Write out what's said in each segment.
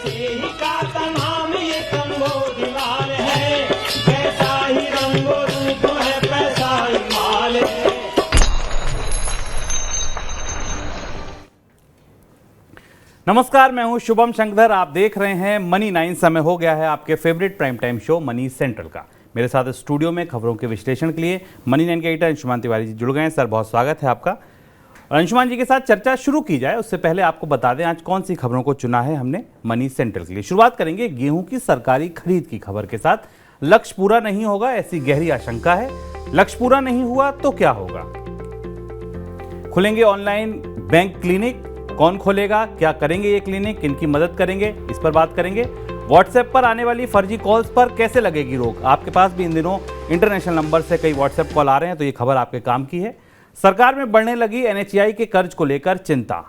ही का तमाम ये तंगो दीवार है, वैसा ही रंगो रूप है, पैसा ही माल है। नमस्कार, मैं हूं शुभम शंकर। आप देख रहे हैं मनी 9। समय हो गया है आपके favourite prime time show money central का। मेरे साथ स्टूडियो में खबरों के विश्लेषण के लिए मनी 9 के एडिटर अंशुमान तिवारी जी जुड़ गए हैं। सर, बहुत स्वागत है आपका। और अंशुमान जी के साथ चर्चा शुरू की जाए उससे पहले आपको बता दें आज कौन सी खबरों को चुना है हमने मनी सेंट्रल के लिए। शुरुआत करेंगे गेहूं की सरकारी खरीद की खबर के साथ। लक्ष्य पूरा नहीं होगा ऐसी गहरी आशंका है। लक्ष्य पूरा नहीं हुआ तो क्या होगा? खुलेंगे ऑनलाइन बैंक क्लिनिक, कौन खोलेगा, क्या करेंगे ये क्लिनिक, किनकी मदद करेंगे, इस पर बात करेंगे। व्हाट्सएप पर आने वाली फर्जी कॉल्स पर कैसे लगेगी रोक? आपके पास भी इन दिनों इंटरनेशनल नंबर से कई व्हाट्सएप कॉल आ रहे हैं, तो ये खबर आपके काम की है। सरकार में बढ़ने लगी एनएचएआई के कर्ज को लेकर चिंता।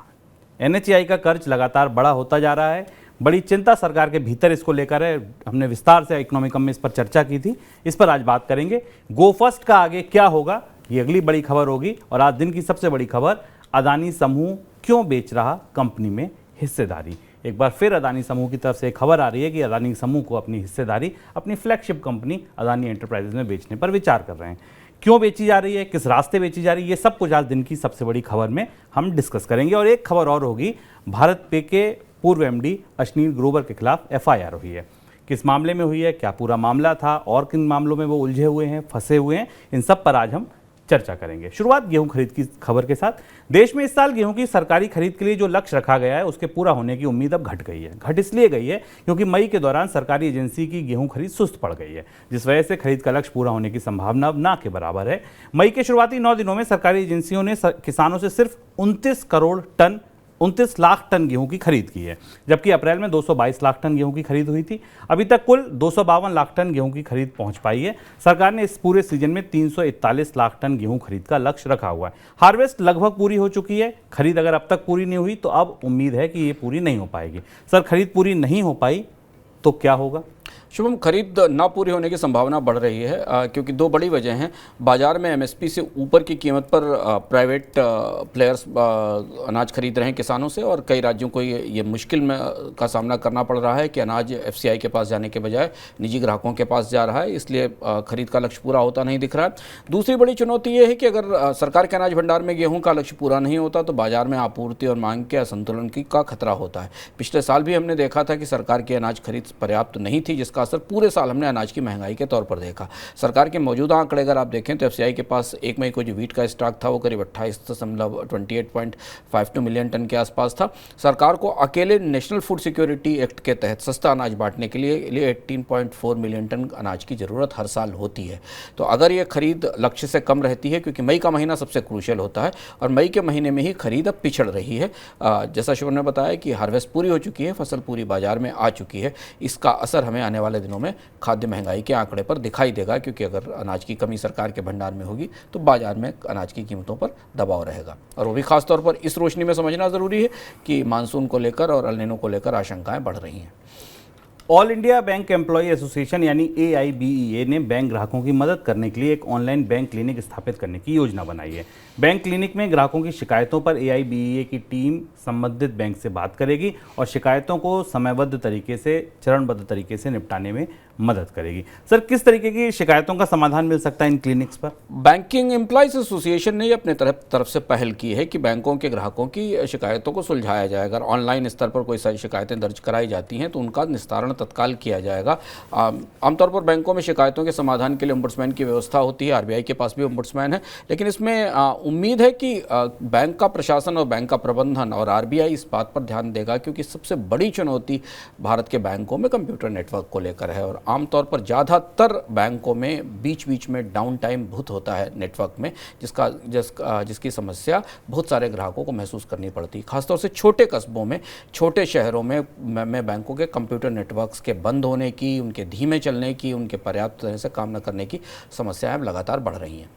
एनएचएआई का कर्ज लगातार बड़ा होता जा रहा है, बड़ी चिंता सरकार के भीतर इसको लेकर है। हमने विस्तार से इकोनॉमिकम में इस पर चर्चा की थी, इस पर आज बात करेंगे। गो फर्स्ट का आगे क्या होगा, ये अगली बड़ी खबर होगी। और आज दिन की सबसे बड़ी खबर, अदानी समूह क्यों बेच रहा कंपनी में हिस्सेदारी। एक बार फिर अदानी समूह की तरफ से खबर आ रही है कि अदानी समूह को अपनी हिस्सेदारी अपनी फ्लैगशिप कंपनी अदानी एंटरप्राइजेज में बेचने पर विचार कर रहे हैं। क्यों बेची जा रही है, किस रास्ते बेची जा रही है, ये सब कुछ आज दिन की सबसे बड़ी खबर में हम डिस्कस करेंगे। और एक खबर और होगी, भारत पे के पूर्व एमडी अश्नील ग्रोवर के खिलाफ एफआईआर हुई है। किस मामले में हुई है, क्या पूरा मामला था और किन मामलों में वो उलझे हुए हैं, फंसे हुए हैं, इन सब पर आज हम चर्चा करेंगे। शुरुआत गेहूं खरीद की खबर के साथ। देश में इस साल गेहूं की सरकारी खरीद के लिए जो लक्ष्य रखा गया है उसके पूरा होने की उम्मीद अब घट गई है। घट इसलिए गई है क्योंकि मई के दौरान सरकारी एजेंसी की गेहूं खरीद सुस्त पड़ गई है, जिस वजह से खरीद का लक्ष्य पूरा होने की संभावना अब ना के बराबर है। मई के शुरुआती 9 दिनों में सरकारी एजेंसियों ने किसानों से सिर्फ 29 लाख टन गेहूं की खरीद की है, जबकि अप्रैल में 222 लाख टन गेहूं की खरीद हुई थी। अभी तक कुल 252 लाख टन गेहूं की खरीद पहुंच पाई है। सरकार ने इस पूरे सीजन में 341 लाख टन गेहूं खरीद का लक्ष्य रखा हुआ है। हार्वेस्ट लगभग पूरी हो चुकी है। खरीद अगर अब तक पूरी नहीं हुई तो अब उम्मीद है कि ये पूरी नहीं हो पाएगी। सर, खरीद पूरी नहीं हो पाई तो क्या होगा? शुभम, खरीद ना पूरी होने की संभावना बढ़ रही है क्योंकि दो बड़ी वजह हैं। बाजार में एमएसपी से ऊपर की कीमत पर प्राइवेट प्लेयर्स अनाज खरीद रहे हैं किसानों से, और कई राज्यों को ये मुश्किल में का सामना करना पड़ रहा है कि अनाज एफसीआई के पास जाने के बजाय निजी ग्राहकों के पास जा रहा है, इसलिए खरीद का लक्ष्य पूरा होता नहीं दिख रहा है। दूसरी बड़ी चुनौती ये है कि अगर सरकार के अनाज भंडार में गेहूँ का लक्ष्य पूरा नहीं होता तो बाजार में आपूर्ति और मांग के असंतुलन का खतरा होता है। पिछले साल भी हमने देखा था कि सरकार की अनाज खरीद पर्याप्त नहीं थी, जिसका असर पूरे साल हमने अनाज की महंगाई के तौर पर देखा। सरकार के मौजूदा आंकड़े अगर आप देखें तो एफसीआई के पास 1 मई को जो वीट का स्टॉक था वो करीब 28.52 मिलियन टन के आसपास था। सरकार को अकेले नेशनल फूड सिक्योरिटी एक्ट के तहत सस्ता अनाज बांटने के लिए 18.4 मिलियन टन अनाज की ज़रूरत हर साल होती है। तो अगर ये खरीद लक्ष्य से कम रहती है, क्योंकि मई का महीना सबसे क्रूशियल होता है और मई के महीने में ही खरीद अब पिछड़ रही है। जैसा शुभम ने बताया कि हार्वेस्ट पूरी हो चुकी है, फसल पूरी बाजार में आ चुकी है। इसका असर हमें आने वाले दिनों में खाद्य महंगाई के आंकड़े पर दिखाई देगा, क्योंकि अगर अनाज की कमी सरकार के भंडार में होगी तो बाजार में अनाज की कीमतों पर दबाव रहेगा। और वो भी खास तौर पर इस रोशनी में समझना जरूरी है कि मानसून को लेकर और अल नीनो को लेकर आशंकाएं बढ़ रही हैं। All India bank employee association यानी AIBEA ने बैंक ग्राहकों की मदद करने के लिए एक ऑनलाइन बैंक क्लिनिक स्थापित करने की योजना बनाई है। बैंक क्लिनिक में ग्राहकों की शिकायतों पर AIBEA की टीम संबंधित बैंक से बात करेगी और शिकायतों को समयबद्ध तरीके से, चरणबद्ध तरीके से निपटाने में मदद करेगी। सर, किस तरीके की शिकायतों का समाधान मिल सकता है इन क्लिनिक्स पर? बैंकिंग एम्प्लॉयज एसोसिएशन ने अपने तरफ से पहल की है कि बैंकों के ग्राहकों की शिकायतों को सुलझाया जाए। अगर ऑनलाइन स्तर पर कोई सारी शिकायतें दर्ज कराई जाती हैं तो उनका निस्तारण तत्काल किया जाएगा। आमतौर पर बैंकों में शिकायतों के समाधान के लिए ओम्बुड्समैन की व्यवस्था होती है। आरबीआई के पास भी ओम्बुड्समैन है, लेकिन इसमें उम्मीद है कि बैंक का प्रशासन और बैंक का प्रबंधन और आरबीआई इस बात पर ध्यान देगा, क्योंकि सबसे बड़ी चुनौती भारत के बैंकों में कंप्यूटर नेटवर्क को लेकर है। और आमतौर पर ज़्यादातर बैंकों में बीच में डाउन टाइम बहुत होता है नेटवर्क में, जिसकी समस्या बहुत सारे ग्राहकों को महसूस करनी पड़ती है। खासतौर से छोटे कस्बों में, छोटे शहरों में बैंकों के कंप्यूटर नेटवर्क्स के बंद होने की, उनके धीमे चलने की, उनके पर्याप्त तरह से काम न करने की समस्याएं लगातार बढ़ रही हैं।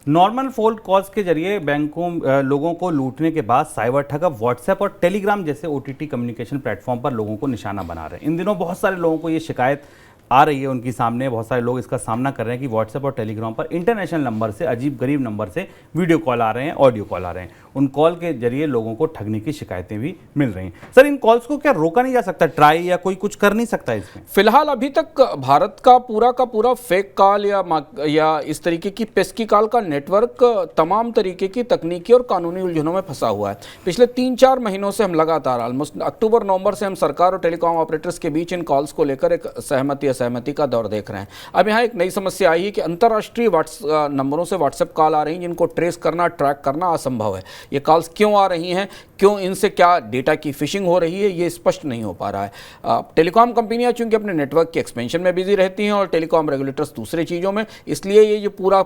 नॉर्मल फोन कॉल्स के जरिए बैंकों लोगों को लूटने के बाद साइबर ठग अब व्हाट्सएप और टेलीग्राम जैसे OTT कम्युनिकेशन प्लेटफॉर्म पर लोगों को निशाना बना रहे हैं। इन दिनों बहुत सारे लोगों को ये शिकायत आ रही है उनकी सामने, बहुत सारे लोग इसका सामना कर रहे हैं कि व्हाट्सएप और टेलीग्राम पर इंटरनेशनल नंबर से, अजीब गरीब नंबर से वीडियो कॉल आ रहे हैं, ऑडियो कॉल आ रहे हैं। उन कॉल के जरिए लोगों को ठगने की शिकायतें भी मिल रही हैं। सर, इन कॉल्स को क्या रोका नहीं जा सकता, ट्राई या कोई कुछ कर नहीं सकता इसमें? फिलहाल अभी तक भारत का पूरा फेक कॉल या इस तरीके की पेस्की कॉल का नेटवर्क तमाम तरीके की तकनीकी और कानूनी उलझनों में फंसा हुआ है। पिछले 3-4 महीनों से हम लगातार ऑलमोस्ट अक्टूबर नवंबर से हम सरकार और टेलीकॉम ऑपरेटर्स के बीच इन कॉल्स को लेकर एक सहमति असहमति का दौर देख रहे हैं। अब यहाँ एक नई समस्या आई है कि अंतर्राष्ट्रीय नंबरों से व्हाट्सएप कॉल आ रही हैं जिनको ट्रेस करना, ट्रैक करना असंभव है। ये कॉल्स क्यों आ रही हैं, क्यों इनसे क्या डेटा की फिशिंग हो रही है, ये स्पष्ट नहीं हो पा रहा है। टेलीकॉम कंपनियां चूंकि अपने नेटवर्क के एक्सपेंशन में बिजी रहती हैं और टेलीकॉम रेगुलेटर्स दूसरे चीज़ों में, इसलिए ये जो पूरा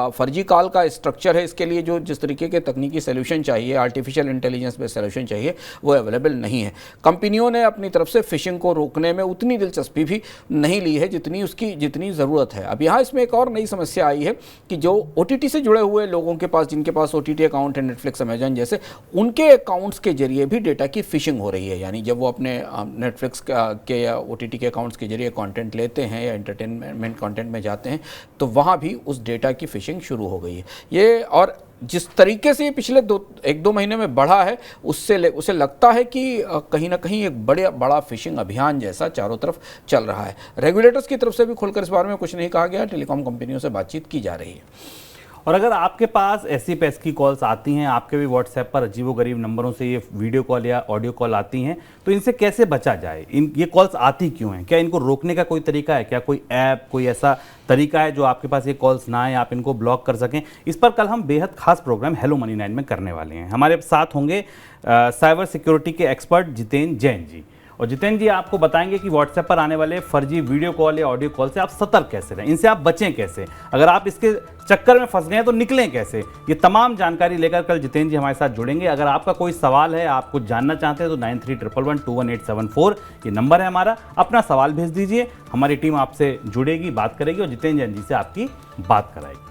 फर्जी कॉल का स्ट्रक्चर है, इसके लिए जो जिस तरीके के तकनीकी सोल्यूशन चाहिए, आर्टिफिशियल इंटेलिजेंस पे सोल्यूशन चाहिए, वो अवेलेबल नहीं है। कंपनियों ने अपनी तरफ से फिशिंग को रोकने में उतनी दिलचस्पी भी नहीं ली है जितनी ज़रूरत है। अब यहाँ इसमें एक और नई समस्या आई है कि जो OTT से जुड़े हुए लोगों के पास, जिनके पास OTT अकाउंट है, नेटफ्लिक्स, अमेजन जैसे, उनके अकाउंट्स के जरिए भी डेटा की फिशिंग हो रही है। यानी जब वो अपने नेटफ्लिक्स के या OTT के अकाउंट्स के जरिए कंटेंट लेते हैं या एंटरटेनमेंट कंटेंट में जाते हैं, तो वहाँ भी उस डेटा की फिशिंग शुरू हो गई है। ये और जिस तरीके से पिछले 1-2 महीने में बढ़ा है, उससे लगता है कि कहीं ना कहीं एक बड़ा फिशिंग अभियान जैसा चारों तरफ चल रहा है। रेगुलेटर्स की तरफ से भी खुलकर इस बारे में कुछ नहीं कहा गया, टेलीकॉम कंपनियों से बातचीत की जा रही है। और अगर आपके पास ऐसी पेस्की कॉल्स आती हैं, आपके भी व्हाट्सएप पर अजीबोगरीब नंबरों से ये वीडियो कॉल या ऑडियो कॉल आती हैं, तो इनसे कैसे बचा जाए? ये कॉल्स आती क्यों हैं? क्या इनको रोकने का कोई तरीका है? क्या कोई ऐप, कोई ऐसा तरीका है जो आपके पास ये कॉल्स ना आए, आप इनको ब्लॉक कर सकें? इस पर कल हम बेहद खास प्रोग्राम हेलो मनी 9 में करने वाले हैं। हमारे साथ होंगे साइबर सिक्योरिटी के एक्सपर्ट जितेंद्र जैन जी। और जितेंद्र जी आपको बताएंगे कि व्हाट्सएप पर आने वाले फर्जी वीडियो कॉल या ऑडियो कॉल से आप सतर्क कैसे रहें, इनसे आप बचें कैसे, अगर आप इसके चक्कर में फंस गए हैं तो निकलें कैसे। ये तमाम जानकारी लेकर कल जितेंद्र जी हमारे साथ जुड़ेंगे। अगर आपका कोई सवाल है, आप कुछ जानना चाहते हैं, तो 9311121874 ये नंबर है हमारा। अपना सवाल भेज दीजिए, हमारी टीम आपसे जुड़ेगी, बात करेगी और जितेंद्र जैन जी से आपकी बात कराएगी।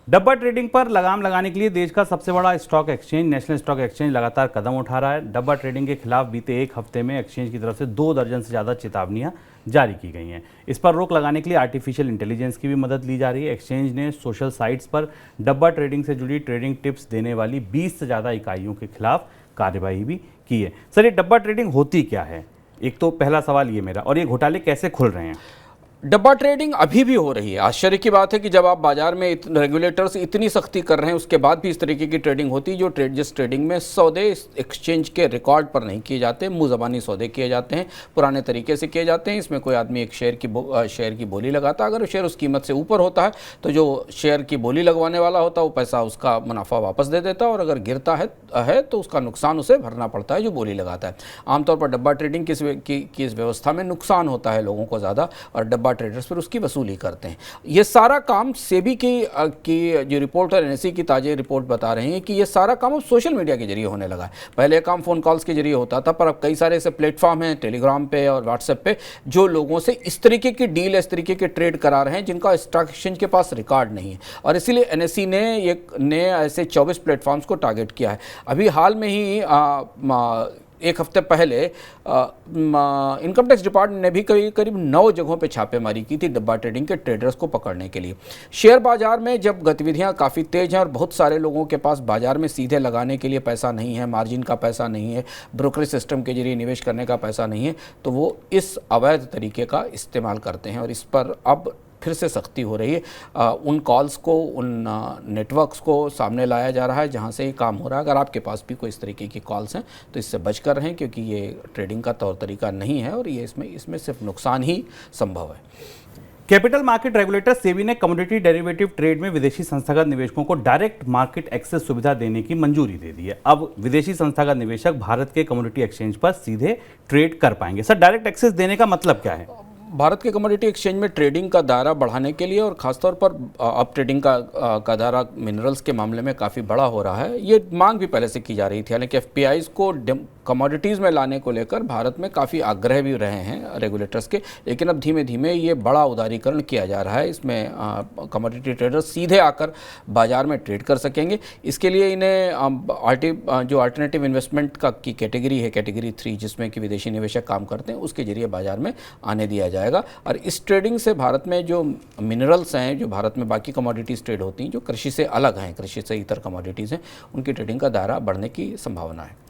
डब्बा ट्रेडिंग पर लगाम लगाने के लिए देश का सबसे बड़ा stock exchange national stock exchange लगातार कदम उठा रहा है। डब्बा ट्रेडिंग के खिलाफ बीते एक हफ्ते में एक्सचेंज की तरफ से 2 दर्जन से ज़्यादा चेतावनियां जारी की गई हैं। इस पर रोक लगाने के लिए आर्टिफिशियल इंटेलिजेंस की भी मदद ली जा रही है। एक्सचेंज ने सोशल साइट्स पर डब्बा ट्रेडिंग से जुड़ी ट्रेडिंग टिप्स देने वाली 20 से ज़्यादा इकाइयों के खिलाफ कार्रवाई भी की है। सर, ये डब्बा ट्रेडिंग होती क्या है? एक तो पहला सवाल ये मेरा, और ये घोटाले कैसे खुल रहे हैं? डब्बा ट्रेडिंग अभी भी हो रही है। आश्चर्य की बात है कि जब आप बाजार में रेगुलेटर्स इतनी सख्ती कर रहे हैं, उसके बाद भी इस तरीके की ट्रेडिंग होती है। जिस ट्रेडिंग में सौदे एक्सचेंज के रिकॉर्ड पर नहीं किए जाते, मुँह ज़बानी सौदे किए जाते हैं, पुराने तरीके से किए जाते हैं। इसमें कोई आदमी एक शेयर की बोली लगाता है, अगर शेयर उस कीमत से ऊपर होता है तो जो शेयर की बोली लगवाने वाला होता है वो पैसा, उसका मुनाफा वापस दे देता है, और अगर गिरता है तो उसका नुकसान उसे भरना पड़ता है जो बोली लगाता है। आमतौर पर डब्बा ट्रेडिंग की इस व्यवस्था में नुकसान होता है लोगों को ज़्यादा, और डब्बा ट्रेडर्स पर उसकी वसूली करते हैं। ये सारा काम सेबी की जो रिपोर्ट और NSE की ताज़ा रिपोर्ट बता रही है कि ये सारा काम अब सोशल मीडिया के जरिए होने लगा है। पहले काम फ़ोन कॉल्स के जरिए होता था, पर अब कई सारे ऐसे प्लेटफॉर्म हैं टेलीग्राम पे और व्हाट्सएप पे जो लोगों से इस तरीके की डील, इस तरीके के ट्रेड करा रहे हैं जिनका स्टॉक एक्सचेंज के पास रिकॉर्ड नहीं है। और इसीलिए NSE ने ऐसे 24 प्लेटफॉर्म्स को टारगेट किया है। अभी हाल में ही एक हफ्ते पहले इनकम टैक्स डिपार्टमेंट ने भी करीब 9 जगहों पे छापेमारी की थी डब्बा ट्रेडिंग के ट्रेडर्स को पकड़ने के लिए। शेयर बाजार में जब गतिविधियां काफ़ी तेज़ हैं और बहुत सारे लोगों के पास बाजार में सीधे लगाने के लिए पैसा नहीं है, मार्जिन का पैसा नहीं है, ब्रोकरेज सिस्टम के जरिए निवेश करने का पैसा नहीं है, तो वो इस अवैध तरीके का इस्तेमाल करते हैं। और इस पर अब फिर से सख्ती हो रही है। उन कॉल्स को, उन नेटवर्क्स को सामने लाया जा रहा है जहां से ये काम हो रहा है। अगर आपके पास भी कोई इस तरीके की कॉल्स हैं तो इससे बचकर रहें, क्योंकि ये ट्रेडिंग का तौर तरीका नहीं है और ये इसमें सिर्फ नुकसान ही संभव है। कैपिटल मार्केट रेगुलेटर सेबी ने कमोडिटी डेरिवेटिव ट्रेड में विदेशी संस्थागत निवेशकों को डायरेक्ट मार्केट एक्सेस सुविधा देने की मंजूरी दे दी है। अब विदेशी संस्थागत निवेशक भारत के कमोडिटी एक्सचेंज पर सीधे ट्रेड कर पाएंगे। सर, डायरेक्ट एक्सेस देने का मतलब क्या है? भारत के कमोडिटी एक्सचेंज में ट्रेडिंग का दायरा बढ़ाने के लिए, और ख़ासतौर पर अब ट्रेडिंग का दायरा मिनरल्स के मामले में काफ़ी बड़ा हो रहा है। ये मांग भी पहले से की जा रही थी। हालांकि FPIs को कमोडिटीज़ में लाने को लेकर भारत में काफ़ी आग्रह भी रहे हैं रेगुलेटर्स के, लेकिन अब धीमे धीमे ये बड़ा उदारीकरण किया जा रहा है। इसमें कमोडिटी ट्रेडर्स सीधे आकर बाज़ार में ट्रेड कर सकेंगे। इसके लिए इन्हें जो अल्टरनेटिव इन्वेस्टमेंट की कैटेगरी है, कैटेगरी 3, जिसमें कि विदेशी निवेशक काम करते हैं, उसके जरिए बाज़ार में आने दिया जाएगा। और इस ट्रेडिंग से भारत में जो मिनरल्स हैं, जो भारत में बाकी कमोडिटीज़ ट्रेड होती हैं, जो कृषि से अलग हैं, कृषि से इतर कमोडिटीज़ हैं, उनकी ट्रेडिंग का दायरा बढ़ने की संभावना है।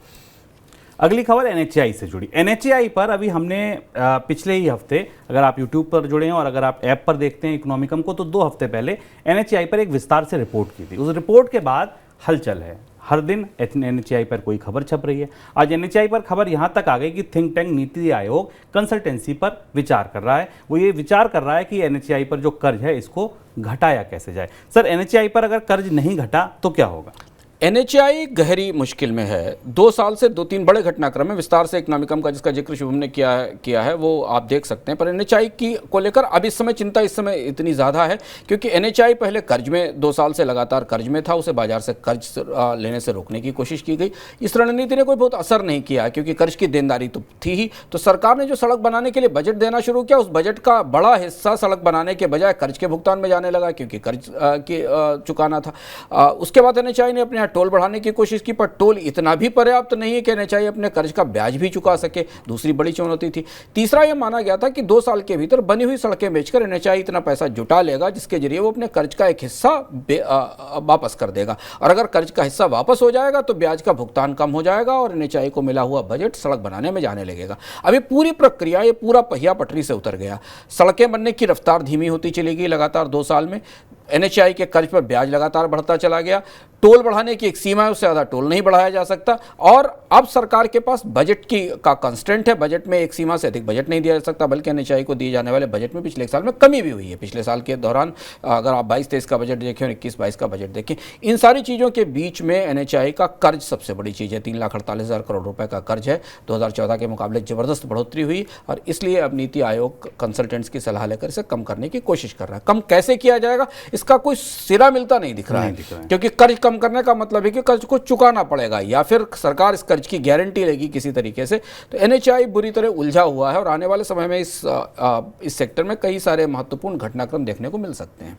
अगली खबर NHAI से जुड़ी। NHAI पर अभी हमने पिछले ही हफ्ते, अगर आप YouTube पर जुड़े हैं और अगर आप ऐप पर देखते हैं इकोनॉमिकम को, तो 2 हफ्ते पहले NHAI पर एक विस्तार से रिपोर्ट की थी। उस रिपोर्ट के बाद हलचल है। हर दिन NHAI पर कोई खबर छप रही है। आज NHAI पर खबर यहाँ तक आ गई कि think tank NITI Aayog consultancy पर विचार कर रहा है। वो ये विचार कर रहा है कि NHAI पर जो कर्ज है इसको घटाया कैसे जाए। सर, NHAI पर अगर कर्ज नहीं घटा तो क्या होगा? NHAI गहरी मुश्किल में है। 2 साल से 2-3 बड़े घटनाक्रम में विस्तार से इकोनॉमिकम का, जिसका जिक्र शुभम ने किया है, वो आप देख सकते हैं। पर NHAI की को लेकर अब इस समय चिंता इस समय इतनी ज़्यादा है क्योंकि NHAI पहले कर्ज में 2 साल से लगातार कर्ज में था। उसे बाजार से कर्ज लेने से रोकने की कोशिश की गई। इस रणनीति ने कोई बहुत असर नहीं किया क्योंकि कर्ज की देनदारी तो थी ही। तो सरकार ने जो सड़क बनाने के लिए बजट देना शुरू किया, उस बजट का बड़ा हिस्सा सड़क बनाने के बजाय कर्ज के भुगतान में जाने लगा क्योंकि कर्ज चुकाना था। उसके बाद NHAI ने अपने टोल बढ़ाने की कोशिश की, पर टोल इतना भी पर्याप्त नहीं है कि NHAI अपने कर्ज का ब्याज भी चुका सके। दूसरी बड़ी चुनौती थी। तीसरा यह माना गया था कि 2 साल के भीतर बनी हुई सड़कें बेचकर NHAI इतना पैसा जुटा लेगा जिसके जरिए वो अपने कर्ज का एक हिस्सा वापस कर देगा। और अगर कर्ज का हिस्सा वापस हो जाएगा तो ब्याज का भुगतान कम हो जाएगा और NHAI को मिला हुआ बजट सड़क बनाने में जाने लगेगा। अभी पूरी प्रक्रिया, ये पूरा पहिया पटरी से उतर गया। सड़कें बनने की रफ्तार धीमी होती चली गई लगातार 2 साल में। NHAI के कर्ज पर ब्याज लगातार बढ़ता चला गया। टोल बढ़ाने की एक सीमा है, उससे ज़्यादा टोल नहीं बढ़ाया जा सकता। और अब सरकार के पास बजट का कंस्ट्रेंट है। बजट में एक सीमा से अधिक बजट नहीं दिया जा सकता, बल्कि NHAI को दिए जाने वाले बजट में पिछले एक साल में कमी भी हुई है। पिछले साल के दौरान अगर आप 22-23 का बजट देखें और 21-22 का बजट देखें, इन सारी चीज़ों के बीच में NHAI का कर्ज सबसे बड़ी चीज़ है। 3,48,000 करोड़ रुपए का कर्ज है। 2014 के मुकाबले ज़बरदस्त बढ़ोतरी हुई और इसलिए अब नीति आयोग कंसल्टेंट्स की सलाह लेकर इसे कम करने की कोशिश कर रहा है। कम कैसे किया जाएगा, इसका कोई सिरा मिलता नहीं दिख रहा है क्योंकि कर्ज कम करने का मतलब है कि कर्ज को चुकाना पड़ेगा या फिर सरकार इस कर्ज की गारंटी लेगी किसी तरीके से। तो NHAI बुरी तरह उलझा हुआ है और आने वाले समय में इस सेक्टर में कई सारे महत्वपूर्ण घटनाक्रम देखने को मिल सकते हैं।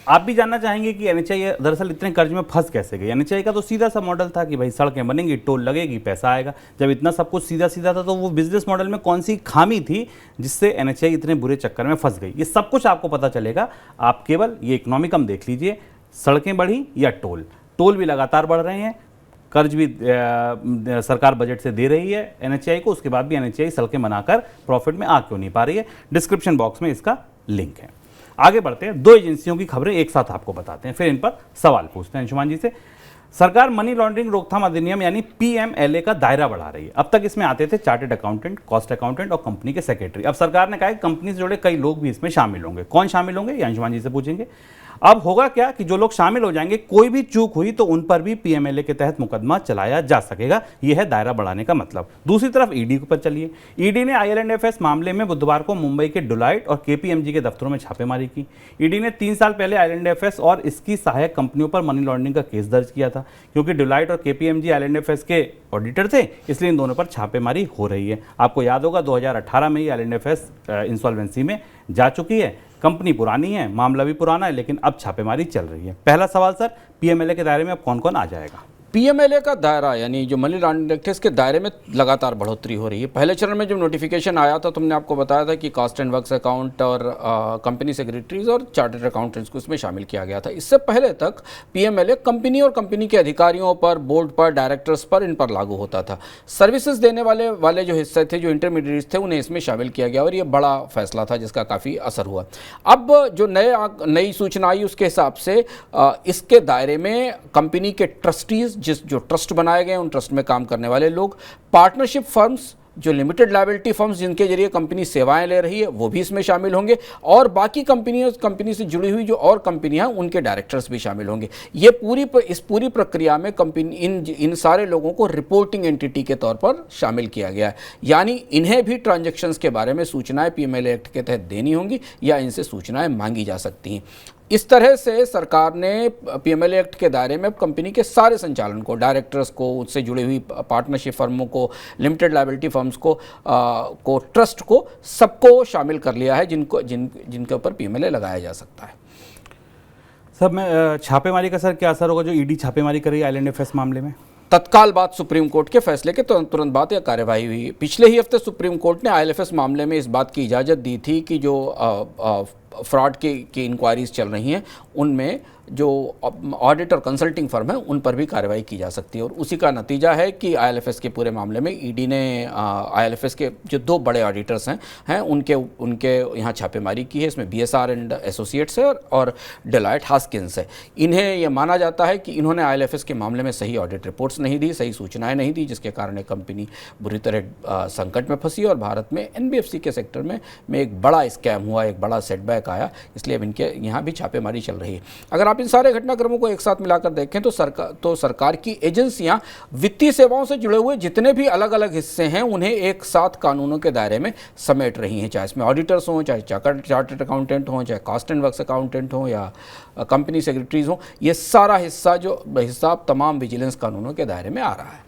आप भी जानना चाहेंगे कि NHAI दरअसल इतने कर्ज में फंस कैसे गई। NHAI का तो सीधा सा मॉडल था कि भाई सड़कें बनेंगी, टोल लगेगी, पैसा आएगा। जब इतना सब कुछ सीधा सीधा था तो वो बिजनेस मॉडल में कौन सी खामी थी जिससे NHAI इतने बुरे चक्कर में फंस गई, ये सब कुछ आपको पता चलेगा। आप केवल ये इकोनॉमिकम देख लीजिए। सड़कें बढ़ी या टोल भी लगातार बढ़ रहे हैं, कर्ज भी सरकार बजट से दे रही है NHAI को, उसके बाद भी NHAI सड़कें बनाकर प्रॉफिट में आ क्यों नहीं पा रही है। डिस्क्रिप्शन बॉक्स में इसका लिंक है। आगे बढ़ते हैं। 2 एजेंसियों की खबरें एक साथ आपको बताते हैं, फिर इन पर सवाल पूछते हैं अंशुमान जी से। सरकार मनी लॉन्ड्रिंग रोकथाम अधिनियम यानी PMLA का दायरा बढ़ा रही है। अब तक इसमें आते थे चार्टर्ड अकाउंटेंट, कॉस्ट अकाउंटेंट और कंपनी के सेक्रेटरी। अब सरकार ने कहा है कंपनी से जुड़े कई लोग भी इसमें शामिल होंगे। कौन शामिल होंगे, ये अंशुमान जी से पूछेंगे। अब होगा क्या कि जो लोग शामिल हो जाएंगे, कोई भी चूक हुई तो उन पर भी PMLA के तहत मुकदमा चलाया जा सकेगा। यह है दायरा बढ़ाने का मतलब। दूसरी तरफ ED पर चलिए। ED ने IL&FS मामले में बुधवार को मुंबई के डेलॉयट और KPMG के दफ्तरों में छापेमारी की। ED ने 3 साल पहले IL&FS और इसकी सहायक कंपनियों पर मनी लॉन्ड्रिंग का केस दर्ज किया था। क्योंकि डेलॉयट और KPMG IL&FS के ऑडिटर थे, इसलिए इन दोनों पर छापेमारी हो रही है। आपको याद होगा 2018 में ही IL&FS इंसॉल्वेंसी में जा चुकी है। कंपनी पुरानी है, मामला भी पुराना है, लेकिन अब छापेमारी चल रही है। पहला सवाल सर, PMLA के दायरे में अब कौन कौन आ जाएगा? PMLA का दायरा यानी जो मनी लॉन्ड्रिंग एक्ट है, इसके दायरे में लगातार बढ़ोतरी हो रही है। पहले चरण में जब नोटिफिकेशन आया था तो हमने आपको बताया था कि कॉस्ट एंड वर्क्स अकाउंट और कंपनी सेक्रेटरीज और चार्टर्ड अकाउंटेंट्स को इसमें शामिल किया गया था। इससे पहले तक PMLA कंपनी और कंपनी के अधिकारियों पर, बोर्ड पर, डायरेक्टर्स पर, इन पर लागू होता था। सर्विसेज देने वाले जो हिस्से थे, जो इंटरमीडिएट्स थे, उन्हें इसमें शामिल किया गया और ये बड़ा फैसला था जिसका काफ़ी असर हुआ। अब जो नई सूचना आई उसके हिसाब से इसके दायरे में कंपनी के ट्रस्टीज, जो ट्रस्ट बनाए गए, उन ट्रस्ट में काम करने वाले लोग, पार्टनरशिप फर्म्स, जो लिमिटेड लायबिलिटी फर्म्स जिनके जरिए कंपनी सेवाएं ले रही है, वो भी इसमें शामिल होंगे और बाकी कंपनी से जुड़ी हुई जो और कंपनियां हैं उनके डायरेक्टर्स भी शामिल होंगे। ये इस पूरी प्रक्रिया में कंपनी इन सारे लोगों को रिपोर्टिंग एंटिटी के तौर पर शामिल किया गया है। यानी इन्हें भी ट्रांजैक्शंस के बारे में सूचनाएं PMLA एक्ट के तहत देनी होंगी या इनसे सूचनाएं मांगी जा सकती हैं। इस तरह से सरकार ने पीएमएलए एक्ट के दायरे में अब कंपनी के सारे संचालन को, डायरेक्टर्स को, उससे जुड़ी हुई पार्टनरशिप फर्मों को, लिमिटेड लायबिलिटी फर्म्स को ट्रस्ट को, सबको शामिल कर लिया है जिनके ऊपर पीएमएलए लगाया जा सकता है। सर, मैं छापेमारी का सर क्या असर होगा जो ईडी छापेमारी करेगी आइलैंड एफएस मामले में? तत्काल बाद सुप्रीम कोर्ट के फैसले के तुरंत बाद यह कार्यवाही हुई। पिछले ही हफ्ते सुप्रीम कोर्ट ने आईएलएफएस मामले में इस बात की इजाज़त दी थी कि जो फ्रॉड की इंक्वायरीज चल रही हैं उनमें जो ऑडिट और कंसल्टिंग फर्म है उन पर भी कार्रवाई की जा सकती है, और उसी का नतीजा है कि आईएलएफएस के पूरे मामले में ईडी ने आईएलएफएस के जो 2 बड़े ऑडिटर्स हैं उनके यहाँ छापेमारी की है। इसमें बीएसआर एंड एसोसिएट्स है और डेलॉयट हास्किन्स है। इन्हें यह माना जाता है कि इन्होंने आईएलएफएस के मामले में सही ऑडिट रिपोर्ट्स नहीं दी, सही सूचनाएं नहीं दी, जिसके कारण एक कंपनी बुरी तरह संकट में फंसी और भारत में एनबीएफसी के सेक्टर में एक बड़ा स्कैम हुआ, एक बड़ा सेटबैक आया। इसलिए अब इनके यहाँ भी छापेमारी चल रही है। अगर आप इन सारे घटनाक्रमों को एक साथ मिलाकर देखें तो सरकार की एजेंसियां वित्तीय सेवाओं से जुड़े हुए जितने भी अलग अलग हिस्से हैं उन्हें एक साथ कानूनों के दायरे में समेट रही हैं, चाहे इसमें ऑडिटर्स हों, चाहे चार्टर्ड अकाउंटेंट हों, चाहे कॉस्ट एंड वर्क्स अकाउंटेंट हों या कंपनी सेक्रेटरीज हों। ये सारा हिसाब तमाम विजिलेंस कानूनों के दायरे में आ रहा है।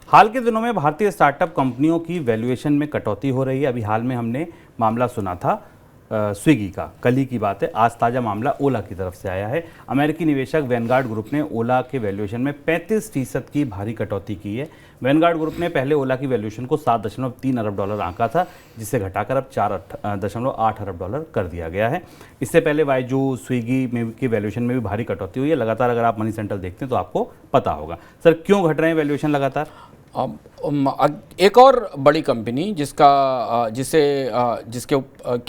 हाल के दिनों में भारतीय स्टार्टअप कंपनियों की वैल्यूएशन में कटौती हो रही है। अभी हाल में हमने मामला सुना था स्विगी का, कल ही की बात है। आज ताज़ा मामला ओला की तरफ से आया है। अमेरिकी निवेशक वैनगार्ड ग्रुप ने ओला के वैल्यूएशन में 35% की भारी कटौती की है। वैनगार्ड ग्रुप ने पहले ओला की वैल्यूएशन को $7.3 अरब आंका था, जिसे घटाकर अब $4.8 अरब कर दिया गया है। इससे पहले बायजू, स्विगी में की वैल्यूएशन में भी भारी कटौती हुई है। लगातार अगर आप मनी सेंट्रल देखते हैं तो आपको पता होगा। सर, क्यों घट रहे हैं वैल्यूएशन लगातार? एक और बड़ी कंपनी जिसके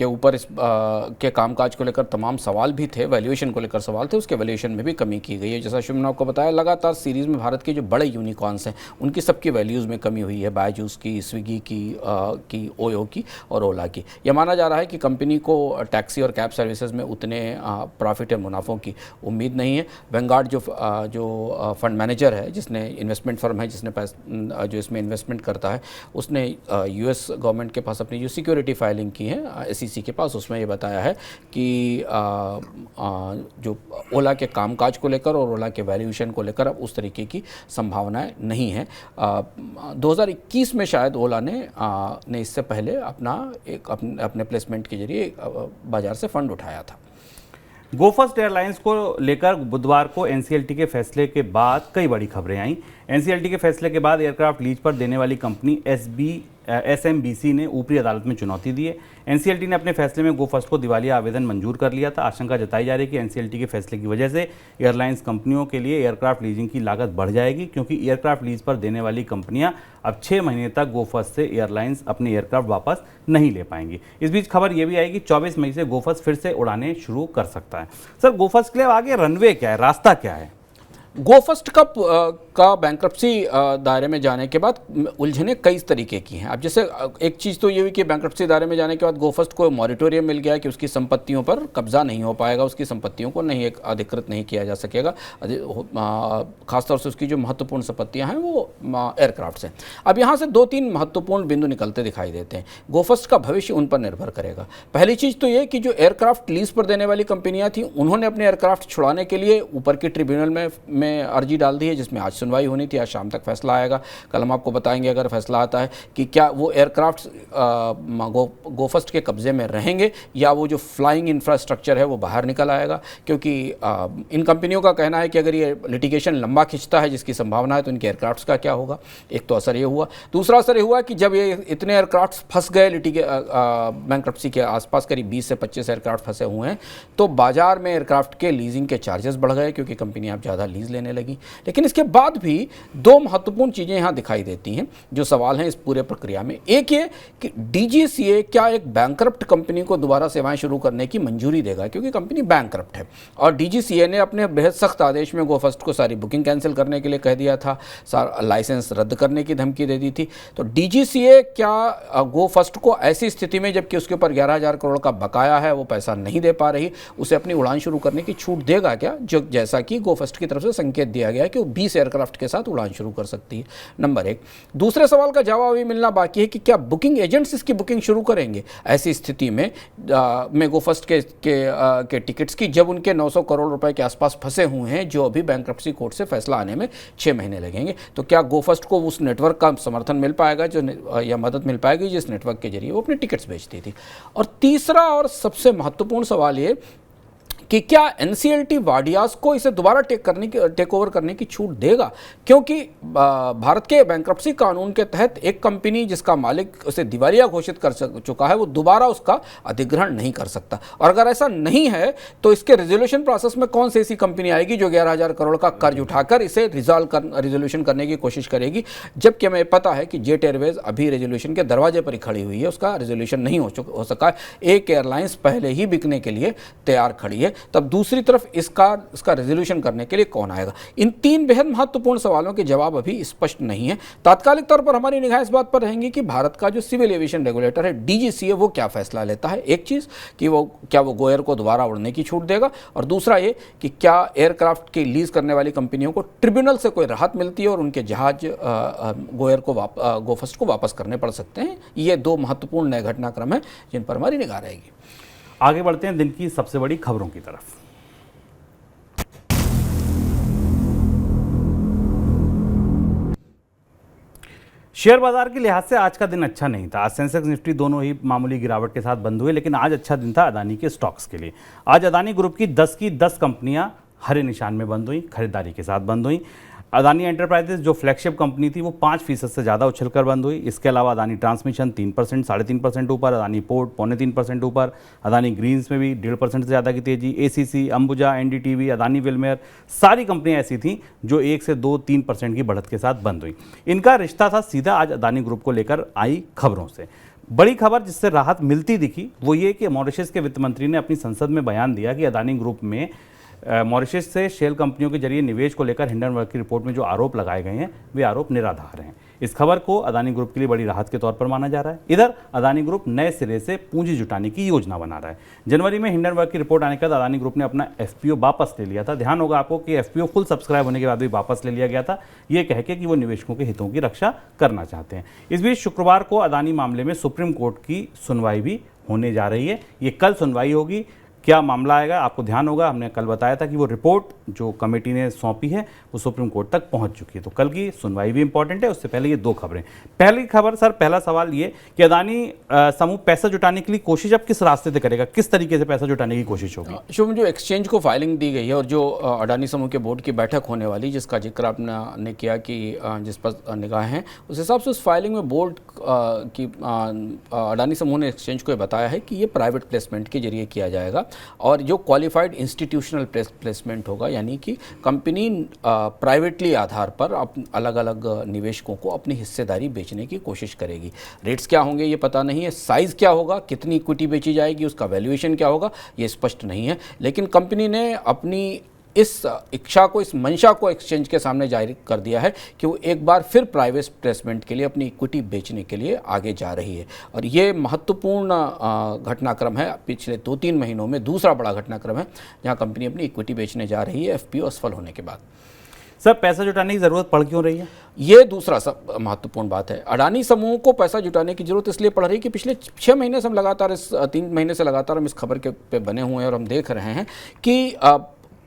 ऊपर इस के कामकाज को लेकर तमाम सवाल भी थे, वैल्यूएशन को लेकर सवाल थे, उसके वैल्यूएशन में भी कमी की गई है। जैसा शुभ ने आपको बताया, लगातार सीरीज़ में भारत के जो बड़े यूनिकॉर्न्स हैं उनकी सबकी वैल्यूज़ में कमी हुई है। बायजूस की, स्विगी की, ओयो की और ओला की। यह माना जा रहा है कि कंपनी को टैक्सी और कैब सर्विसेज में उतने प्रॉफिट या मुनाफों की उम्मीद नहीं है। वैनगार्ड जो फंड मैनेजर है, जिसने इन्वेस्टमेंट फर्म है, जिसने जो इसमें इन्वेस्टमेंट करता है, उसने यूएस गवर्नमेंट के पास अपनी जो सिक्योरिटी फाइलिंग की है एसईसी के पास, उसमें ये बताया है कि जो ओला के कामकाज को लेकर और ओला के वैल्यूएशन को लेकर अब उस तरीके की संभावनाएं नहीं है। 2021 में शायद ओला ने इससे पहले अपने प्लेसमेंट के जरिए बाजार से फंड उठाया था। गोफर्स्ट एयरलाइंस को लेकर बुधवार को एनसीएलटी के फैसले के बाद कई बड़ी खबरें आईं। एनसीएलटी के फैसले के बाद एयरक्राफ्ट लीज पर देने वाली कंपनी एसएमबीसी ने ऊपरी अदालत में चुनौती दी है। एनसीएलटी ने अपने फैसले में गोफर्स्ट को दिवालिया आवेदन मंजूर कर लिया था। आशंका जताई जा रही है कि एनसीएलटी के फैसले की वजह से एयरलाइंस कंपनियों के लिए एयरक्राफ्ट लीजिंग की लागत बढ़ जाएगी, क्योंकि एयरक्राफ्ट लीज पर देने वाली कंपनियां अब 6 महीने तक गोफर्स्ट से एयरलाइंस अपने एयरक्राफ्ट वापस नहीं ले पाएंगी। इस बीच खबर यह भी आएगी 24 मई से गोफर्स्ट फिर से उड़ाने शुरू कर सकता है। सर, गोफर्स्ट के लिए आगे रनवे क्या है, रास्ता क्या है? गोफर्स्ट का बैंक्रप्सी दायरे में जाने के बाद उलझने कई तरीके की हैं। अब जैसे एक चीज़ तो ये हुई कि बैंक्रप्सी दायरे में जाने के बाद गोफर्स्ट को मॉरिटोरियम मिल गया कि उसकी संपत्तियों पर कब्जा नहीं हो पाएगा, उसकी संपत्तियों को अधिकृत नहीं किया जा सकेगा। खासतौर से उसकी जो महत्वपूर्ण संपत्तियां हैं वो एयरक्राफ्ट हैं। अब यहाँ से 2-3 महत्वपूर्ण बिंदु निकलते दिखाई देते हैं। गोफर्स्ट का भविष्य उन पर निर्भर करेगा। पहली चीज़ तो ये कि जो एयरक्राफ्ट लीज पर देने वाली कंपनियाँ थी, उन्होंने अपने एयरक्राफ्ट छुड़ाने के लिए ऊपर की ट्रिब्यूनल में अर्जी डाल दी है, जिसमें आज सुनवाई होनी थी। आज शाम तक फैसला आएगा। कल हम आपको बताएंगे अगर फैसला आता है कि क्या वो एयरक्राफ्ट गोफर्स्ट के कब्जे में रहेंगे या वो जो फ्लाइंग इंफ्रास्ट्रक्चर है वो बाहर निकल आएगा। क्योंकि इन कंपनियों का कहना है कि अगर ये लिटिगेशन लंबा खिंचता है, जिसकी संभावना है, तो इनके एयरक्राफ्ट्स का क्या होगा। एक तो असर ये हुआ। दूसरा असर ये हुआ कि जब ये इतने एयरक्राफ्ट फंस गए बैंक्रप्सी के आसपास, करीब 20 से 25 एयरक्राफ्ट फंसे हुए हैं, तो बाजार में एयरक्राफ्ट के लीजिंग के चार्जेस बढ़ गए, क्योंकि कंपनियां अब ज़्यादा लीज लेने लगी। लेकिन इसके बाद भी 2 महत्वपूर्ण चीज़ें यहाँ दिखाई देती हैं जो सवाल हैं इस पूरे प्रक्रिया में। एक ये कि डीजीसीए क्या एक बैंकरप्ट कंपनी को दोबारा सेवाएं शुरू करने की मंजूरी देगा, क्योंकि कंपनी बैंकरप्ट है। और डीजीसीए ने अपने बेहद सख्त आदेश में गोफर्स्ट को सारी बुकिंग कैंसिल करने के लिए कह दिया था, लाइसेंस रद्द करने की धमकी दे दी थी। तो डीजीसीए क्या गोफर्स्ट को ऐसी स्थिति में, जबकि उसके ऊपर 11,000 करोड़ का बकाया है, वो पैसा नहीं दे पा रही, उसे अपनी उड़ान शुरू करने की छूट देगा क्या, जो जैसा कि गोफर्स्ट की तरफ से संकेत दिया गया है कि वो 20 एयरक्राफ्ट के साथ उड़ान शुरू कर सकती है, नंबर 1। दूसरे सवाल का जवाब अभी मिलना बाकी है कि क्या बुकिंग एजेंट्स इसकी बुकिंग शुरू करेंगे। ऐसी स्थिति में गो फर्स्ट के टिकट्स की जब उनके 900 करोड़ रुपए के आसपास फंसे हुए हैं, जो अभी बैंक्रप्सी कोर्ट से फैसला आने में 6 महीने लगेंगे, तो क्या गो फर्स्ट को उस नेटवर्क का समर्थन मिल पाएगा या मदद मिल पाएगी जिस नेटवर्क के जरिए वो अपने टिकट्स बेचती थी। और तीसरा और सबसे महत्वपूर्ण सवाल ये कि क्या एनसीएलटी वाडियास को इसे दोबारा टेक ओवर करने की छूट देगा, क्योंकि भारत के बैंक्रप्सी कानून के तहत एक कंपनी जिसका मालिक उसे दिवालिया घोषित कर चुका है वो दोबारा उसका अधिग्रहण नहीं कर सकता। और अगर ऐसा नहीं है तो इसके रेजोल्यूशन प्रोसेस में कौन सी ऐसी कंपनी आएगी जो 11,000 करोड़ का कर्ज उठाकर इसे रिजोल्यूशन करने की कोशिश करेगी, जबकि हमें पता है कि जेट एयरवेज अभी रेजोल्यूशन के दरवाजे पर ही खड़ी हुई है, उसका रेजोल्यूशन नहीं हो सका है। एक एयरलाइंस पहले ही बिकने के लिए तैयार खड़ी है, तब दूसरी तरफ इसका रेजोल्यूशन करने के लिए कौन आएगा। इन 3 बेहद महत्वपूर्ण सवालों के जवाब अभी स्पष्ट नहीं है। तात्कालिक तौर पर हमारी निगाह इस बात पर रहेंगी कि भारत का जो सिविल एविएशन रेगुलेटर है डीजीसीए वो क्या फैसला लेता है। एक चीज़ कि क्या वो गोयर को दोबारा उड़ने की छूट देगा, और दूसरा ये कि क्या एयरक्राफ्ट की लीज करने वाली कंपनियों को ट्रिब्यूनल से कोई राहत मिलती है और उनके जहाज गोयर को गो फर्स्ट को वापस करने पड़ सकते हैं। ये 2 महत्वपूर्ण नए घटनाक्रम हैं जिन पर हमारी निगाह रहेगी। आगे बढ़ते हैं दिन की सबसे बड़ी खबरों की तरफ। शेयर बाजार के लिहाज से आज का दिन अच्छा नहीं था। आज सेंसेक्स निफ्टी दोनों ही मामूली गिरावट के साथ बंद हुए, लेकिन आज अच्छा दिन था अदानी के स्टॉक्स के लिए। आज अदानी ग्रुप की 10 कंपनियां हरे निशान में बंद हुई, खरीदारी के साथ बंद हुई। अदानी एंटरप्राइजेज जो फ्लैगशिप कंपनी थी वो 5% से ज़्यादा उछलकर बंद हुई। इसके अलावा अदानी ट्रांसमिशन 3%, 3.5% ऊपर, अदानी पोर्ट 2.25% ऊपर, अदानी ग्रीन्स में भी 1.5% से ज़्यादा की तेजी, एसीसी, अंबुजा, एनडीटीवी, अदानी विलमेयर, सारी कंपनियां ऐसी थीं जो 1 से 2-3% की बढ़त के साथ बंद हुई। इनका रिश्ता था सीधा आज अदानी ग्रुप को लेकर आई खबरों से। बड़ी खबर जिससे राहत मिलती दिखी वो ये कि मॉरिशस के वित्त मंत्री ने अपनी संसद में बयान दिया कि अदानी ग्रुप में मॉरिशस से शेल कंपनियों के जरिए निवेश को लेकर हिंडनबर्ग की रिपोर्ट में जो आरोप लगाए गए हैं वे आरोप निराधार हैं। इस खबर को अदानी ग्रुप के लिए बड़ी राहत के तौर पर माना जा रहा है। इधर अदानी ग्रुप नए सिरे से पूंजी जुटाने की योजना बना रहा है। जनवरी में हिंडनबर्ग की रिपोर्ट आने के बाद अदानी ग्रुप ने अपना एफपीओ वापस ले लिया था। ध्यान होगा आपको कि एफपीओ फुल सब्सक्राइब होने के बाद भी वापस ले लिया गया था, ये कह के कि वो निवेशकों के हितों की रक्षा करना चाहते हैं। इस बीच शुक्रवार को अदानी मामले में सुप्रीम कोर्ट की सुनवाई भी होने जा रही है। ये कल सुनवाई होगी। क्या मामला आएगा आपको ध्यान होगा, हमने कल बताया था कि वो रिपोर्ट जो कमेटी ने सौंपी है वो सुप्रीम कोर्ट तक पहुंच चुकी है, तो कल की सुनवाई भी इंपॉर्टेंट है। उससे पहले ये 2 खबरें। पहली खबर सर, पहला सवाल ये कि अदानी समूह पैसा जुटाने के लिए कोशिश अब किस रास्ते से करेगा, किस तरीके से पैसा जुटाने की कोशिश होगी? शुभम, जो एक्सचेंज को फाइलिंग दी गई है और जो अडानी समूह के बोर्ड की बैठक होने वाली जिसका जिक्र आपने किया कि जिस पर निगाह है, उस हिसाब से उस फाइलिंग में बोर्ड की अडानी समूह ने एक्सचेंज को बताया है कि ये प्राइवेट प्लेसमेंट के जरिए किया जाएगा और जो क्वालिफाइड इंस्टीट्यूशनल प्लेसमेंट होगा, यानी कि कंपनी प्राइवेटली आधार पर अलग अलग निवेशकों को अपनी हिस्सेदारी बेचने की कोशिश करेगी। रेट्स क्या होंगे ये पता नहीं है, साइज़ क्या होगा, कितनी इक्विटी बेची जाएगी, उसका वैल्यूएशन क्या होगा ये स्पष्ट नहीं है, लेकिन कंपनी ने अपनी इस इच्छा को, इस मंशा को एक्सचेंज के सामने जारी कर दिया है कि वो एक बार फिर प्राइवेट प्लेसमेंट के लिए अपनी इक्विटी बेचने के लिए आगे जा रही है। और ये महत्वपूर्ण घटनाक्रम है, पिछले 2-3 महीनों में दूसरा बड़ा घटनाक्रम है जहां कंपनी अपनी इक्विटी बेचने जा रही है एफपीओ असफल होने के बाद। सर, पैसा जुटाने की ज़रूरत पड़ क्यों रही है? ये दूसरा सब महत्वपूर्ण बात है। अडानी समूह को पैसा जुटाने की जरूरत इसलिए पड़ रही है कि पिछले 6 महीने से हम लगातार 3 महीने से लगातार हम इस खबर के पे बने हुए हैं और हम देख रहे हैं कि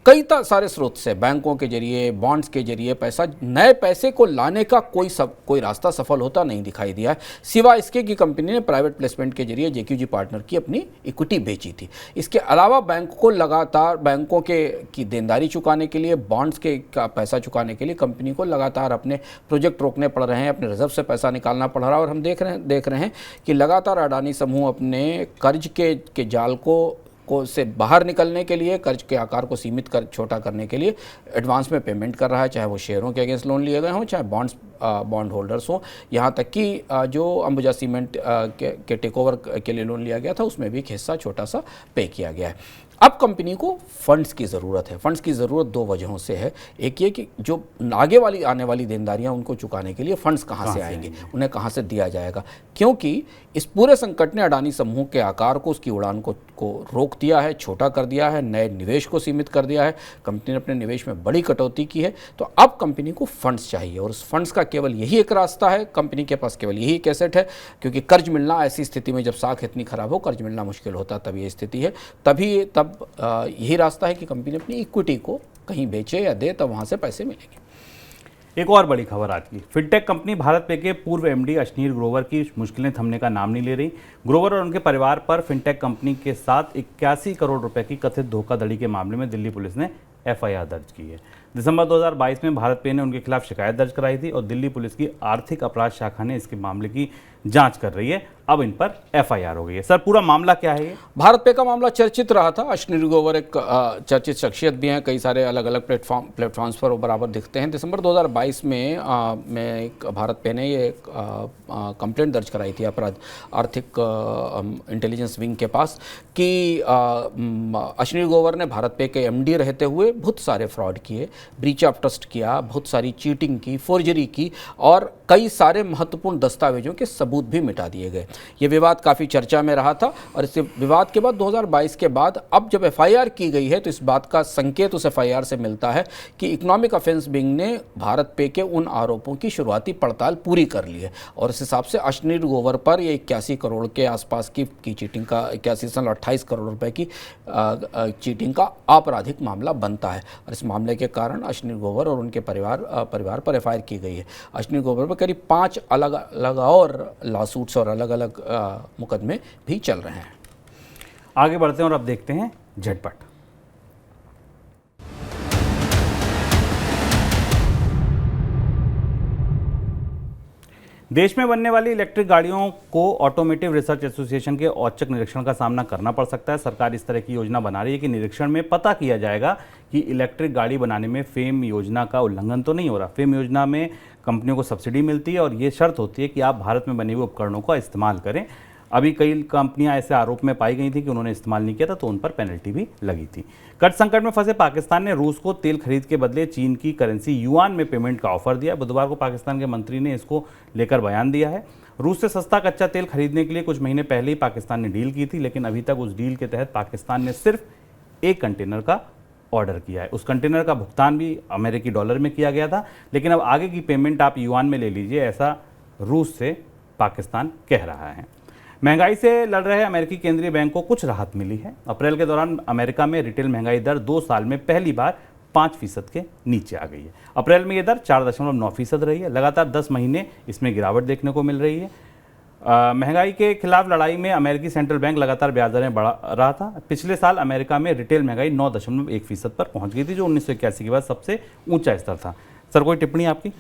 कई सारे स्रोत से, बैंकों के जरिए, बॉन्ड्स के जरिए नए पैसे को लाने का कोई रास्ता सफल होता नहीं दिखाई दिया है, सिवाय इसके कि कंपनी ने प्राइवेट प्लेसमेंट के जरिए जेक्यूजी पार्टनर की अपनी इक्विटी बेची थी। इसके अलावा बैंक को लगातार बैंकों की देनदारी चुकाने के लिए, बॉन्ड्स का पैसा चुकाने के लिए कंपनी को लगातार अपने प्रोजेक्ट रोकने पड़ रहे हैं, अपने रिजर्व से पैसा निकालना पड़ रहा है। और हम देख रहे हैं कि लगातार अडानी समूह अपने कर्ज के जाल को से बाहर निकलने के लिए, कर्ज के आकार को सीमित छोटा करने के लिए एडवांस में पेमेंट कर रहा है, चाहे वो शेयरों के अगेंस्ट लोन लिए गए हों, चाहे बॉन्ड होल्डर्स हों, यहाँ तक कि जो अंबुजा सीमेंट के टेक ओवर के लिए लोन लिया गया था उसमें भी एक हिस्सा छोटा सा पे किया गया है। अब कंपनी को फंड्स की ज़रूरत है। फंड्स की ज़रूरत दो वजहों से है। एक ये कि जो आगे वाली आने वाली देनदारियां उनको चुकाने के लिए फंड्स कहाँ से आएंगे, उन्हें कहाँ से दिया जाएगा, क्योंकि इस पूरे संकट ने अडानी समूह के आकार को, उसकी उड़ान को रोक दिया है, छोटा कर दिया है, नए निवेश को सीमित कर दिया है। कंपनी ने अपने निवेश में बड़ी कटौती की है। तो अब कंपनी को फंड्स चाहिए और उस फंड्स का केवल यही एक रास्ता है, कंपनी के पास केवल यही एक एसेट है, क्योंकि कर्ज मिलना ऐसी स्थिति में, जब साख इतनी खराब हो, कर्ज मिलना मुश्किल होता, तब ये स्थिति है। तब यही रास्ता है कि कंपनी अपनी इक्विटी को कहीं बेचे या दे, तब वहाँ से पैसे मिलेंगे। एक और बड़ी खबर आज की, फिनटेक कंपनी भारत पे के पूर्व एमडी अशनीर ग्रोवर की मुश्किलें थमने का नाम नहीं ले रही। ग्रोवर और उनके परिवार पर फिनटेक कंपनी के साथ 81 करोड़ रुपए की कथित धोखाधड़ी के मामले में दिल्ली पुलिस ने एफआईआर दर्ज की है। दिसंबर 2022 में भारत पे ने उनके खिलाफ शिकायत दर्ज कराई थी और दिल्ली पुलिस की आर्थिक अपराध शाखा ने इसके मामले की जांच कर रही है। अब इन पर एफआईआर हो गई है। सर, पूरा मामला क्या है ये? भारत पे का मामला चर्चित रहा था। अशनीर ग्रोवर एक चर्चित शख्सियत भी हैं, कई सारे अलग अलग प्लेटफॉर्म्स पर वो बराबर दिखते हैं। दिसंबर 2022 में एक भारत पे ने ये एक कंप्लेंट दर्ज कराई थी आर्थिक इंटेलिजेंस विंग के पास कि अशनीर ग्रोवर ने भारत पे के एमडी रहते हुए बहुत सारे फ्रॉड किए, ब्रीच ऑफ ट्रस्ट किया, बहुत सारी चीटिंग की, फोर्जरी की और कई सारे महत्वपूर्ण दस्तावेजों के सबूत भी मिटा दिए गए। ये विवाद काफ़ी चर्चा में रहा था और इस विवाद के बाद 2022 के बाद अब जब एफआईआर की गई है तो इस बात का संकेत उस एफआईआर से मिलता है कि इकोनॉमिक ऑफेंस विंग ने भारत पे के उन आरोपों की शुरुआती पड़ताल पूरी कर ली है और इस हिसाब से अशनीर ग्रोवर पर ये 81 करोड़ के आसपास की चीटिंग का 28 करोड़ रुपए की चीटिंग का आपराधिक मामला बनता है और इस मामले के कारण अशनीर ग्रोवर और उनके परिवार पर एफआईआर की गई है। अशनीर ग्रोवर पर करीब 5 अलग अलग और लॉसूट्स और अलग अलग मुकदमे भी चल रहे हैं। आगे बढ़ते हैं और अब देखते हैं झटपट। देश में बनने वाली इलेक्ट्रिक गाड़ियों को ऑटोमोटिव रिसर्च एसोसिएशन के औचक निरीक्षण का सामना करना पड़ सकता है। सरकार इस तरह की योजना बना रही है कि निरीक्षण में पता किया जाएगा कि इलेक्ट्रिक गाड़ी बनाने में फेम योजना का उल्लंघन तो नहीं हो रहा। फेम योजना में कंपनियों को सब्सिडी मिलती है और ये शर्त होती है कि आप भारत में बने हुए उपकरणों का इस्तेमाल करें। अभी कई कंपनियां ऐसे आरोप में पाई गई थी कि उन्होंने इस्तेमाल नहीं किया था, तो उन पर पेनल्टी भी लगी थी। कर्ज संकट में फंसे पाकिस्तान ने रूस को तेल खरीद के बदले चीन की करेंसी युआन में पेमेंट का ऑफर दिया। बुधवार को पाकिस्तान के मंत्री ने इसको लेकर बयान दिया है। रूस से सस्ता कच्चा तेल खरीदने के लिए कुछ महीने पहले ही पाकिस्तान ने डील की थी, लेकिन अभी तक उस डील के तहत पाकिस्तान ने सिर्फ एक कंटेनर का ऑर्डर किया है। उस कंटेनर का भुगतान भी अमेरिकी डॉलर में किया गया था, लेकिन अब आगे की पेमेंट आप युआन में ले लीजिए, ऐसा रूस से पाकिस्तान कह रहा है। महंगाई से लड़ रहे अमेरिकी केंद्रीय बैंक को कुछ राहत मिली है। अप्रैल के दौरान अमेरिका में रिटेल महंगाई दर 2 साल में पहली बार 5% के नीचे आ गई है। अप्रैल में यह दर 4.9% रही है। लगातार 10 महीने इसमें गिरावट देखने को मिल रही है। महंगाई के खिलाफ लड़ाई में अमेरिकी सेंट्रल बैंक लगातार ब्याज दरें बढ़ा रहा था। पिछले साल अमेरिका में रिटेल महंगाई 9.1% पर पहुंच गई थी, जो 1981 के बाद सबसे ऊंचा स्तर था। सर, कोई टिप्पणी आपकी?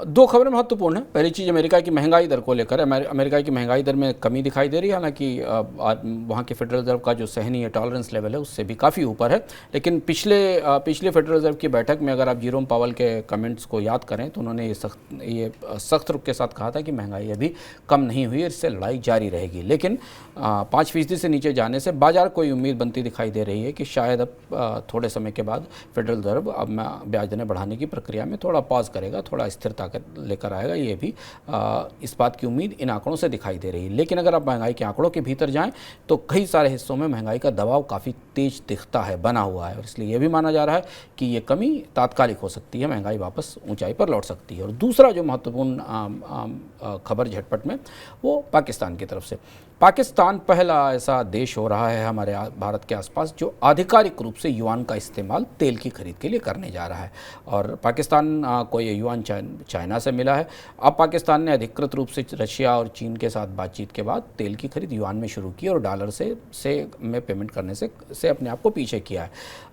दो खबरें महत्वपूर्ण हैं। पहली चीज़ अमेरिका की महंगाई दर को लेकर, अमेरिका की महंगाई दर में कमी दिखाई दे रही है। हालांकि वहाँ के फेडरल रिजर्व का जो सहनीय टॉलरेंस लेवल है उससे भी काफ़ी ऊपर है, लेकिन पिछले फेडरल रिजर्व की बैठक में अगर आप जेरोम पावल के कमेंट्स को याद करें तो उन्होंने ये सख्त रुख के साथ कहा था कि महंगाई अभी कम नहीं हुई, इससे लड़ाई जारी रहेगी। लेकिन 5% से नीचे जाने से बाजार को उम्मीद बनती दिखाई दे रही है कि शायद अब थोड़े समय के बाद फेडरल रिजर्व अब ब्याज दरें बढ़ाने की प्रक्रिया में थोड़ा पॉज करेगा, थोड़ा स्थिरता लेकर आएगा। ये भी इस बात की उम्मीद इन आंकड़ों से दिखाई दे रही है। लेकिन अगर आप महंगाई के आंकड़ों के भीतर जाएं तो कई सारे हिस्सों में महंगाई का दबाव काफ़ी तेज दिखता है, बना हुआ है, और इसलिए यह भी माना जा रहा है कि ये कमी तात्कालिक हो सकती है, महंगाई वापस ऊंचाई पर लौट सकती है। और दूसरा जो महत्वपूर्ण खबर झटपट में वो पाकिस्तान की तरफ से। पाकिस्तान पहला ऐसा देश हो रहा है हमारे भारत के आसपास जो आधिकारिक रूप से युआन का इस्तेमाल तेल की खरीद के लिए करने जा रहा है। और पाकिस्तान को ये युआन चाइना से मिला है। अब पाकिस्तान ने अधिकृत रूप से रशिया और चीन के साथ बातचीत के बाद तेल की खरीद युआन में शुरू की और डॉलर से में पेमेंट करने से अपने आप को पीछे किया है।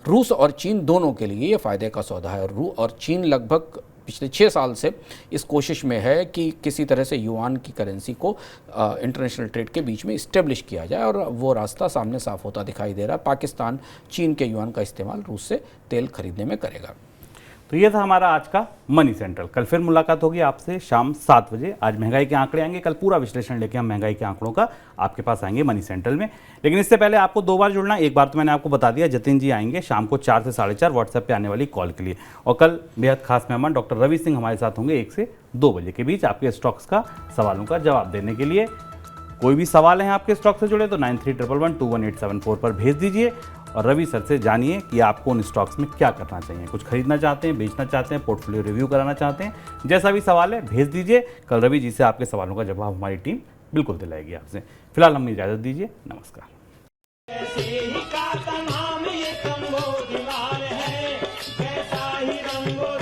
रूस और चीन दोनों के लिए ये फ़ायदे का सौदा है। और चीन लगभग पिछले 6 साल से इस कोशिश में है कि किसी तरह से युआन की करेंसी को इंटरनेशनल ट्रेड के बीच में इस्टेब्लिश किया जाए, और वो रास्ता सामने साफ होता दिखाई दे रहा है। पाकिस्तान चीन के युआन का इस्तेमाल रूस से तेल खरीदने में करेगा। तो ये था हमारा आज का मनी सेंट्रल। कल फिर मुलाकात होगी आपसे शाम 7 बजे। आज महंगाई के आंकड़े आएंगे, कल पूरा विश्लेषण लेके हम महंगाई के आंकड़ों का आपके पास आएंगे मनी सेंट्रल में। लेकिन इससे पहले आपको 2 बार जुड़ना। एक बार तो मैंने आपको बता दिया, जतिन जी आएंगे शाम को 4 से 4:30 व्हाट्सएप पे आने वाली कॉल के लिए। और कल बेहद खास मेहमान डॉक्टर रवि सिंह हमारे साथ होंगे 1 से 2 बजे के बीच आपके स्टॉक्स का सवालों का जवाब देने के लिए। कोई भी सवाल है आपके स्टॉक से जुड़े तो 9311211874 पर भेज दीजिए और रवि सर से जानिए कि आपको उन स्टॉक्स में क्या करना चाहिए। कुछ खरीदना चाहते हैं, बेचना चाहते हैं, पोर्टफोलियो रिव्यू कराना चाहते हैं, जैसा भी सवाल है भेज दीजिए। कल रवि जी से आपके सवालों का जवाब हमारी टीम बिल्कुल दिलाएगी आपसे। फिलहाल हमें इजाज़त दीजिए, नमस्कार। ऐसे ही का तमाम ये कम्बोज लाल है, वैसा ही रंगो